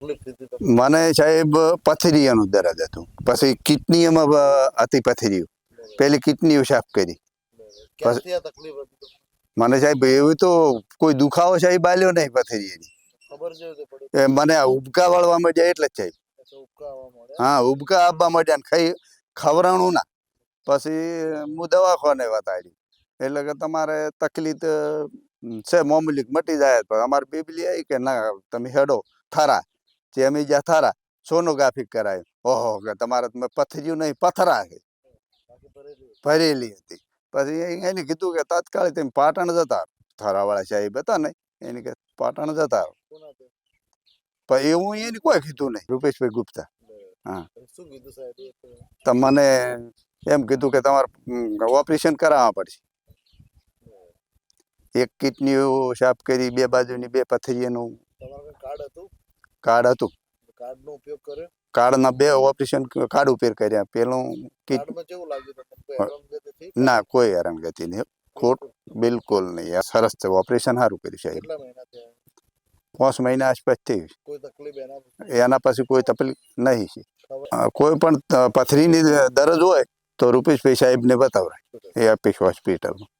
તકલીફ થતી તમને? મને સાહેબ પથરીયાનું દર્દ હતું, પછી કિડનીમાં હતી પથરીઓ, પેલી કિડનીઓ સાફ કરી. ક્યાંથી આ તકલીફ હતી તમને? મને સાહેબ એવું તો કોઈ દુખાવો સાહેબ આલ્યો નહીં પથરીયાની. ખબર છે કે પડી? મને આ ઉબકા વળવા માંડ્યા એટલે જ સાહેબ. અચ્છા, ઉબકા આવવા માંડ્યા? હા, ઉબકા આવવા માંડ્યા ને ખવરાણું ના. પછી હું દવાખાને વતાડી, એટલે કે તમારે તકલીફ છે મામૂલી મટી જાય. તો અમારે બીબલી આવી કે ના તમે હેડો થારા, જે અમે જ્યાં થારા સોનોગ્રાફી કરાય. ઓહો કે તમારે પથરીયું નહીં પથરા છે, ભરેલી હતી. પછી એને કીધું કે તાત્કાલિક તમે પાટણ જતા, થારાવાળા સાહેબ હતા ને એને કે પાટણ જતા. પણ એવું એને કોઈ કીધું નહીં, રૂપેશભાઈ ગુપ્તા. હા, શું કીધું સાહેબ? તો મને એમ કીધું કે તમારે ઓપરેશન કરાવવા પડશે. એક કિડની સાફ કરી, બે બાજુની બે પથરીનું તમારું કાર્ડ હતું? કાર્ડ હતું. કાર્ડનો ઉપયોગ કર્યો? કાર્ડના બે ઓપરેશન કાર્ડ ઉપર કર્યા. પેલું કાર્ડમાં કેવું લાગ્યું તમને? કોઈ હેરાનગતિ થઈ? ના, કોઈ હેરાનગતિ નહીં, ખોટ બિલકુલ નહીં. સરસ છે, ઓપરેશન સારું કર્યું સાહેબ. કેટલા મહિના થયા? 5 મહિના આસપાસ થઈ. કોઈ તકલીફ એના પછી કોઈ તકલીફ નહીં છે. કોઈ પણ પથરીની દર્દ હોય તો રૂપેશભાઈ સાહેબને બતાવરાય એ અપેક્ષ હોસ્પિટલમાં.